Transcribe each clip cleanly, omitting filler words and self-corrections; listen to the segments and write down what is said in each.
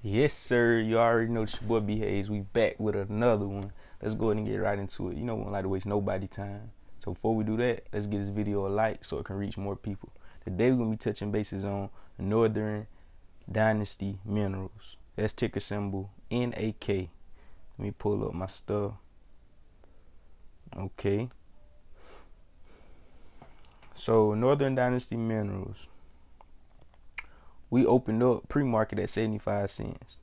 Yes, sir. You already know it's your boy B Hayes. We back with another one. Let's go ahead and get right into it. You know, we don't like to waste nobody time. So before we do that, let's get this video a like so it can reach more people. Today we're gonna be touching bases on Northern Dynasty Minerals. That's ticker symbol NAK. Let me pull up my stuff. Okay. So Northern Dynasty Minerals. We opened up pre-market at 75 cents.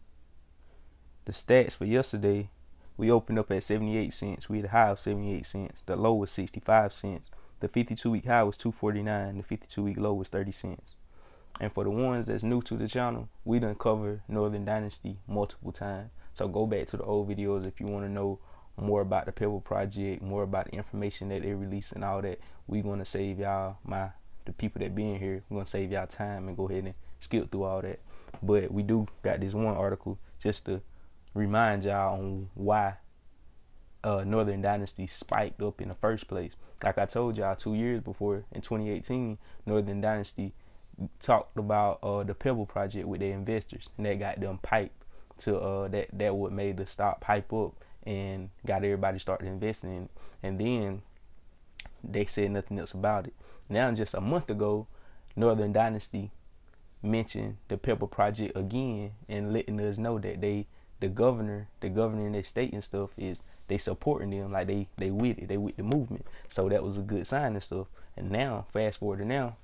The stats for yesterday, we opened up at 78 cents. We had a high of 78 cents. The low was 65 cents. The 52-week high was 249. The 52-week low was 30 cents. And for the ones that's new to the channel, we done cover Northern Dynasty multiple times. So go back to the old videos if you want to know more about the Pebble project, more about the information that they release and all that. We gonna save y'all, the people that be in here, we're gonna save y'all time and go ahead and skip through all that. But we do got this one article just to remind y'all on why Northern Dynasty spiked up in the first place. Like I told y'all 2 years before, in 2018, Northern Dynasty talked about the Pebble project with their investors, and that got them piped to that what made the stock pipe up and got everybody started investing in it. And then they said nothing else about it. Now just a month ago, Northern Dynasty mentioned the Pebble project again and letting us know that the governor in their state and stuff is they supporting them, like they with it, they with the movement. So that was a good sign and stuff. And now, fast forward to now,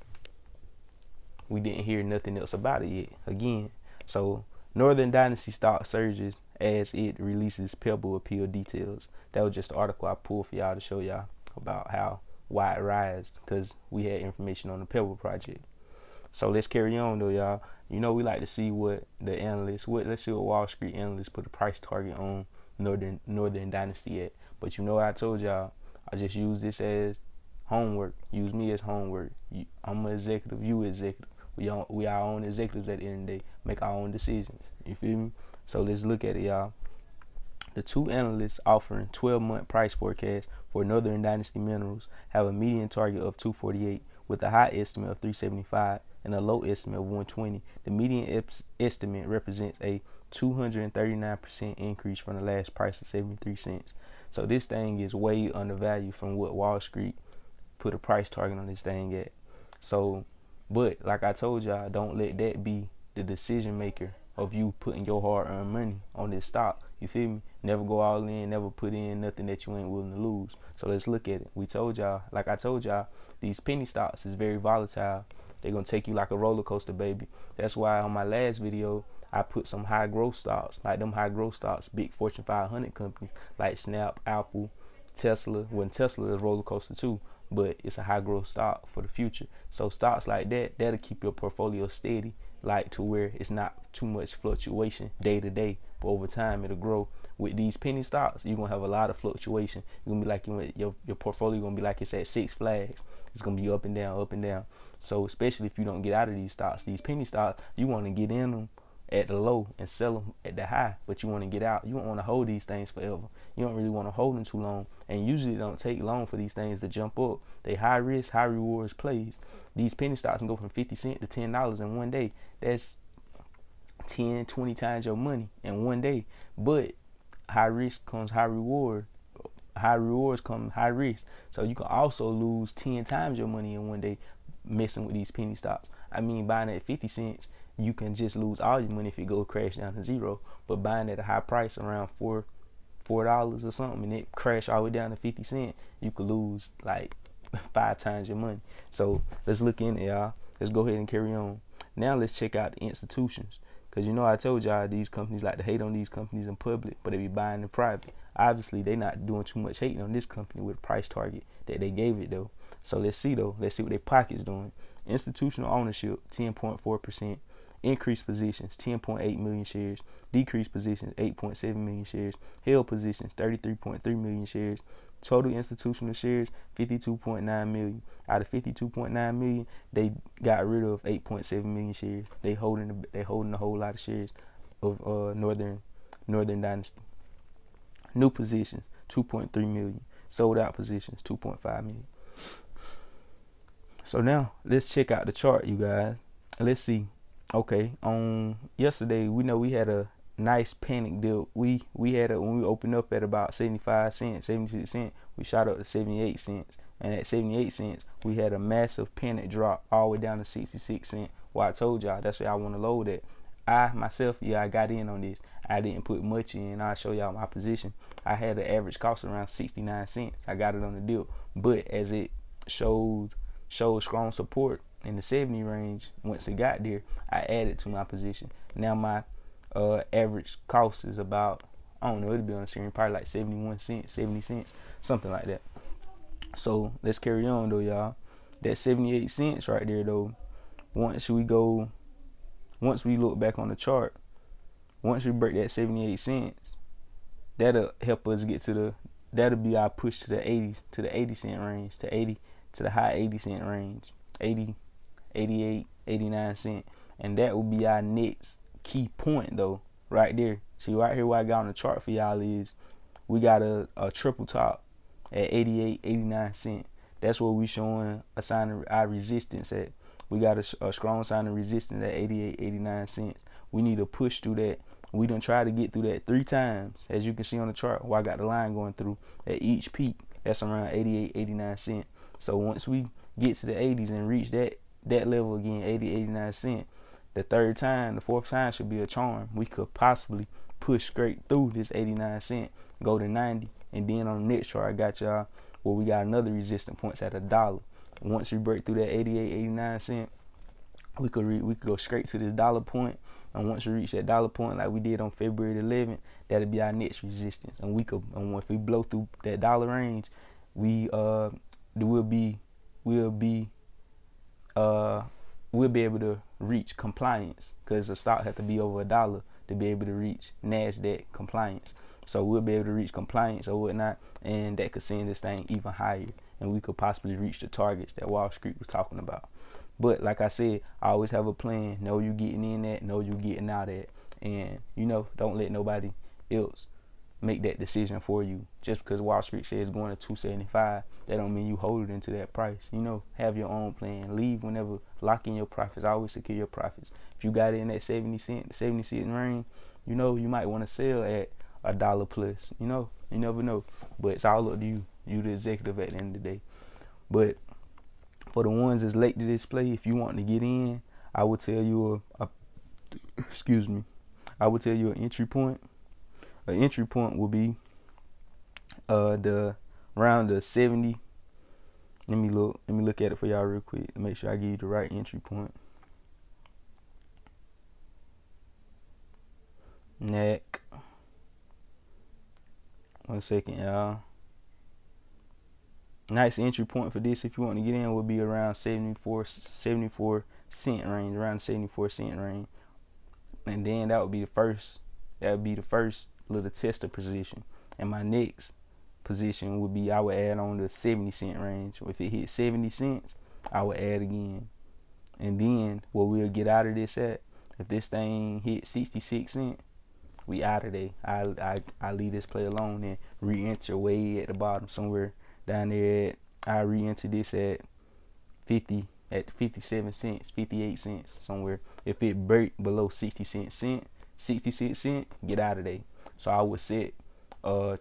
we didn't hear nothing else about it yet again. So Northern Dynasty stock surges as it releases Pebble appeal details. That was just the article I pulled for y'all to show y'all about why it rised, because we had information on the Pebble project. So let's carry on though, y'all. You know we like to see what the analysts, let's see what Wall Street analysts put a price target on Northern Dynasty at. But you know I told y'all, I just use this as homework. Use me as homework. I'm an executive, you executive. We our own executives at the end of the day. Make our own decisions. You feel me? So let's look at it, y'all. The two analysts offering 12-month price forecast for Northern Dynasty Minerals have a median target of 248 with a high estimate of 375 and a low estimate of 120. The median estimate represents a 239% increase from the last price of 73 cents. So this thing is way undervalued from what Wall Street put a price target on this thing at. So, but like I told y'all, don't let that be the decision maker of you putting your hard-earned money on this stock. You feel me? Never go all in, never put in nothing that you ain't willing to lose. So let's look at it. We told y'all, like I told y'all, these penny stocks is very volatile. They're gonna take you like a roller coaster, baby. That's why on my last video, I put some high growth stocks, like them high growth stocks, big Fortune 500 companies like Snap, Apple, Tesla. When Tesla is a roller coaster too, but it's a high growth stock for the future. So stocks like that, that'll keep your portfolio steady, like to where it's not too much fluctuation day to day, but over time it'll grow. With these penny stocks, you're gonna have a lot of fluctuation. You're gonna be like your portfolio gonna be like it's at Six Flags. It's gonna be up and down, up and down. So especially if you don't get out of these stocks, these penny stocks, you want to get in them at the low and sell them at the high, but you want to get out. You don't want to hold these things forever. You don't really want to hold them too long, and usually it don't take long for these things to jump up. They high risk, high rewards plays. These penny stocks can go from 50 cents to $10 in one day. That's 10, 20 times your money in one day. But high risk comes high reward. High rewards come high risk. So you can also lose 10 times your money in one day messing with these penny stocks. I mean, buying at 50 cents, you can just lose all your money if it goes crash down to zero. But buying at a high price around $4 or something, and it crash all the way down to 50 cents, you could lose like 5 times your money. So let's look in it, y'all. Let's go ahead and carry on. Now let's check out the institutions. Because you know I told y'all these companies like to hate on these companies in public, but they be buying in private. Obviously, they not doing too much hating on this company with a price target that they gave it, though. So let's see, though. Let's see what their pocket's doing. Institutional ownership, 10.4%. Increased positions, 10.8 million shares. Decreased positions, 8.7 million shares. Held positions, 33.3 million shares. Total institutional shares, 52.9 million. Out of 52.9 million, they got rid of 8.7 million shares. They holding a whole lot of shares of Northern Dynasty. New positions, 2.3 million. Sold out positions, 2.5 million. So now let's check out the chart, you guys. Let's see. Okay, on yesterday, we know we had a nice panic deal. We had a, when we opened up at about 75 cents, 76 cents, we shot up to 78 cents. And at 78 cents, we had a massive panic drop all the way down to 66 cents. Well, I told y'all that's where I want to load at. I myself, yeah, I got in on this. I didn't put much in. I'll show y'all my position. I had an average cost around 69 cents. I got it on the deal. But as it showed strong support in the 70 range, once it got there, I added to my position. Now my average cost is about, I don't know, it'll be on the screen, probably like 71 cents, 70 cents, something like that. So let's carry on though, y'all. That 78 cents right there though, once we look back on the chart, once we break that 78 cents, that'll help us get to that'll be our push to the 80s, to the 80 cent range, to the high 80 cent range, 80, 88, 89 cent. And that will be our next key point though, right there. See right here what I got on the chart for y'all is we got a triple top at 88, 89 cent. That's where we showing a sign of our resistance at. We got a strong sign of resistance at 88, 89 cents. We need to push through that. We done try to get through that 3 times, as you can see on the chart, where I got the line going through at each peak. That's around 88, 89 cents. So once we get to the 80s and reach that level again, 80, 89 cents, the fourth time should be a charm. We could possibly push straight through this 89 cent, go to 90, and then on the next chart I got y'all where we got another resistance points at $1. Once we break through that 88, 89 cent, we could go straight to this dollar point. And once we reach that dollar point, like we did on February 11th, that'll be our next resistance. And if we blow through that dollar range, we'll be able to reach compliance, because the stock has to be over $1 to be able to reach NASDAQ compliance. So we'll be able to reach compliance or whatnot, and that could send this thing even higher, and we could possibly reach the targets that Wall Street was talking about. But like I said, I always have a plan. Know you getting in at, know you getting out at, and don't let nobody else make that decision for you. Just because Wall Street says going to 275, that don't mean you hold it into that price. Have your own plan. Leave whenever, lock in your profits. Always secure your profits. If you got it in that 70 cent range, you might want to sell at $1 plus. You never know. But it's all up to you. You the executive at the end of the day. But for the ones that's late to this play, if you want to get in, I would tell you I would tell you an entry point. An entry point will be around the 70. Let me look at it for y'all real quick to make sure I give you the right entry point. Neck. 1 second, y'all. Nice entry point for this, if you want to get in, would be around 74 cent range, around 74 cent range. And then that would be the first little tester position. And my next position would be, I would add on the 70 cent range. If it hit 70 cents, I would add again. And then what we'll get out of this at, if this thing hit 66 cents, we out of there. I leave this play alone and re-enter way at the bottom somewhere down there. I re-enter this at 57 cents, 58 cents somewhere. If it break below 66 cents, get out of there. So I would set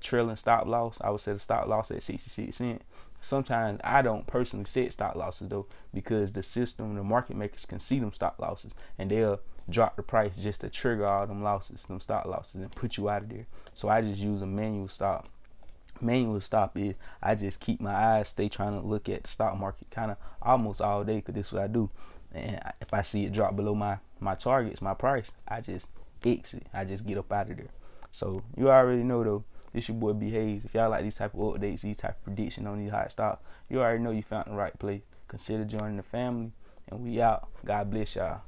trailing stop loss. I would set a stop loss at 66 cents. Sometimes I don't personally set stop losses though, because the market makers can see them stop losses, and they'll drop the price just to trigger all them losses, them stop losses, and put you out of there. So I just use a manual stop. Manual stop is I just keep my eyes, stay trying to look at the stock market kind of almost all day, because this is what I do. And if I see it drop below my targets, my price, I just exit. I just get up out of there. So you already know though, this your boy B Hayes. If y'all like these type of updates, these type of prediction on these hot stocks, you already know you found the right place. Consider joining the family, and we out. God bless y'all.